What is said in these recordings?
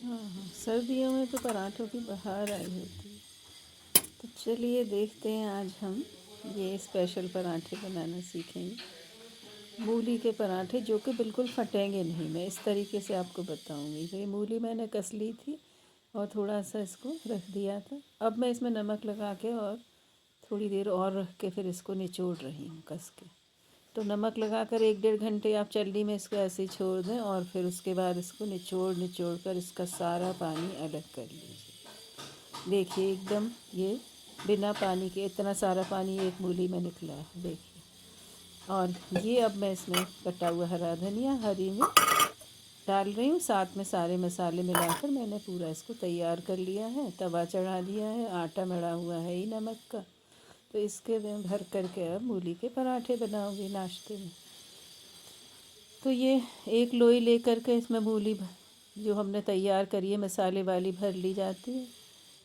हाँ हाँ, सर्दियों में तो पराठों की बहार आई होती है। तो चलिए देखते हैं, आज हम ये स्पेशल पराठे बनाना सीखेंगे। मूली के पराठे जो कि बिल्कुल फटेंगे नहीं, मैं इस तरीके से आपको बताऊंगी। तो ये मूली मैंने कस ली थी और थोड़ा सा इसको रख दिया था। अब मैं इसमें नमक लगा के और थोड़ी देर और रख के फिर इसको निचोड़ रही हूँ कस के। तो नमक लगा कर 1-1.5 घंटे आप चलनी में इसको ऐसे ही छोड़ दें और फिर उसके बाद इसको निचोड़ निचोड़ कर इसका सारा पानी अलग कर लीजिए। देखिए एकदम ये बिना पानी के इतना सारा पानी एक मूली में निकला है, देखिए। और ये अब मैं इसमें कटा हुआ हरा धनिया, हरी मिर्च डाल रही हूँ। साथ में सारे मसाले मिलाकर मैंने पूरा इसको तैयार कर लिया है। तवा चढ़ा दिया है, आटा मड़ा हुआ है ही नमक का। तो इसके में भर करके अब मूली के पराठे बनाऊंगी नाश्ते में। तो ये एक लोई लेकर के इसमें मूली जो हमने तैयार करी है मसाले वाली भर ली जाती है।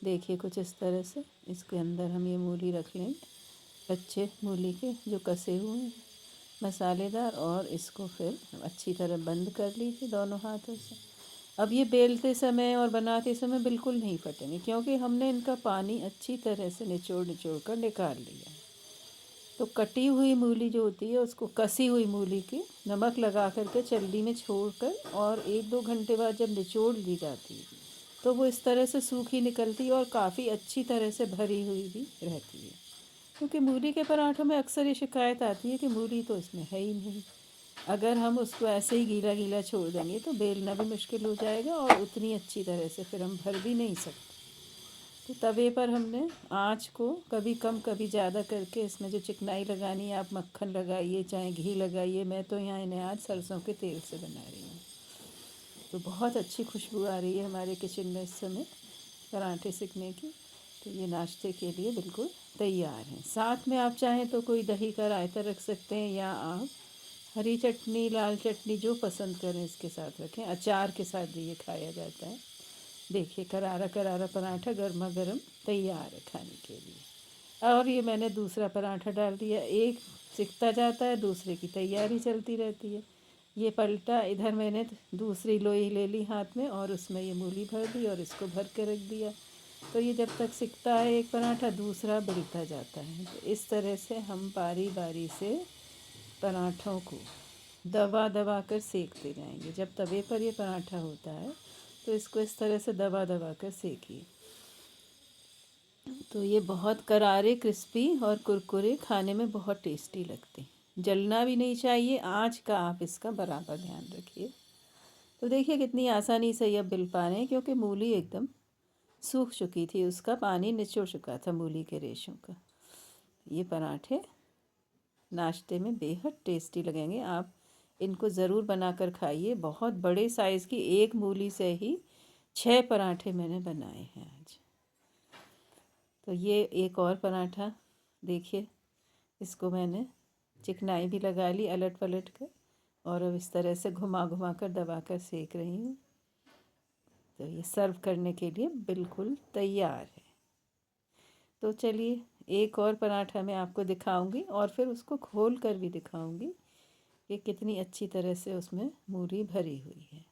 देखिए कुछ इस तरह से इसके अंदर हम ये मूली रख लेंगे, कच्चे मूली के जो कसे हुए हैं मसालेदार। और इसको फिर अच्छी तरह बंद कर लीजिए दोनों हाथों से। अब ये बेलते समय और बनाते समय बिल्कुल नहीं फटेंगे, क्योंकि हमने इनका पानी अच्छी तरह से निचोड़ निचोड़ कर निकाल लिया है। तो कटी हुई मूली जो होती है उसको कसी हुई मूली की नमक लगा करके चल्ली में छोड़कर और 1-2 घंटे बाद जब निचोड़ ली जाती है तो वो इस तरह से सूखी निकलती है और काफ़ी अच्छी तरह से भरी हुई भी रहती है। क्योंकि मूली के पराठों में अक्सर ये शिकायत आती है कि मूली तो इसमें है ही नहीं। अगर हम उसको ऐसे ही गीला गीला छोड़ देंगे तो बेलना भी मुश्किल हो जाएगा और उतनी अच्छी तरह से फिर हम भर भी नहीं सकते। तो तवे पर हमने आँच को कभी कम कभी ज़्यादा करके इसमें जो चिकनाई लगानी है आप मक्खन लगाइए चाहे घी लगाइए। मैं तो यहाँ इन्हें आज सरसों के तेल से बना रही हूँ। तो बहुत अच्छी खुशबू आ रही है हमारे किचन में इस समय पराठे सीखने की। तो ये नाश्ते के लिए बिल्कुल तैयार हैं। साथ में आप चाहें तो कोई दही का रायता रख सकते हैं, या आप हरी चटनी लाल चटनी जो पसंद करें इसके साथ रखें। अचार के साथ भी ये खाया जाता है। देखिए करारा करारा पराठा गर्मा गर्म तैयार है खाने के लिए। और ये मैंने दूसरा पराठा डाल दिया, एक सिकता जाता है दूसरे की तैयारी चलती रहती है। ये पलटा, इधर मैंने दूसरी लोई ले ली हाथ में और उसमें ये मूली भर दी और इसको भर के रख दिया। तो ये जब तक सिकता है एक पराठा दूसरा बिलता जाता है। तो इस तरह से हम बारी बारी से पराठों को दबा दबा कर सेकते जाएंगे। जब तवे पर ये पराठा होता है तो इसको इस तरह से दबा दबा कर सेकिए। तो ये बहुत करारे क्रिस्पी और कुरकुरे खाने में बहुत टेस्टी लगते हैं। जलना भी नहीं चाहिए, आँच का आप इसका बराबर ध्यान रखिए। तो देखिए कितनी आसानी से ये अब बिल पा रहे हैं, क्योंकि मूली एकदम सूख चुकी थी, उसका पानी निचोड़ चुका था मूली के रेशों का। ये पराठे नाश्ते में बेहद टेस्टी लगेंगे। आप इनको ज़रूर बनाकर खाइए। बहुत बड़े साइज़ की एक मूली से ही 6 पराठे मैंने बनाए हैं आज। तो ये एक और पराठा देखिए, इसको मैंने चिकनाई भी लगा ली अलट पलट कर और अब इस तरह से घुमा घुमा कर दबा कर सेक रही हूँ। तो ये सर्व करने के लिए बिल्कुल तैयार है। तो चलिए एक और पराठा मैं आपको दिखाऊंगी और फिर उसको खोल कर भी दिखाऊंगी कि कितनी अच्छी तरह से उसमें मूली भरी हुई है।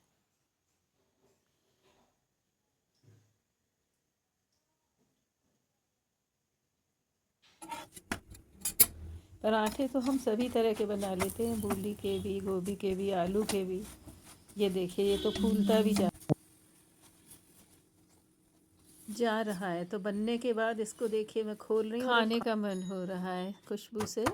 पराठे तो हम सभी तरह के बना लेते हैं, मूली के भी, गोभी के भी, आलू के भी। ये देखिए ये तो फूलता भी जा रहा है। तो बनने के बाद इसको देखिए मैं खोल रही हूँ, खाने का मन हो रहा है खुशबू से।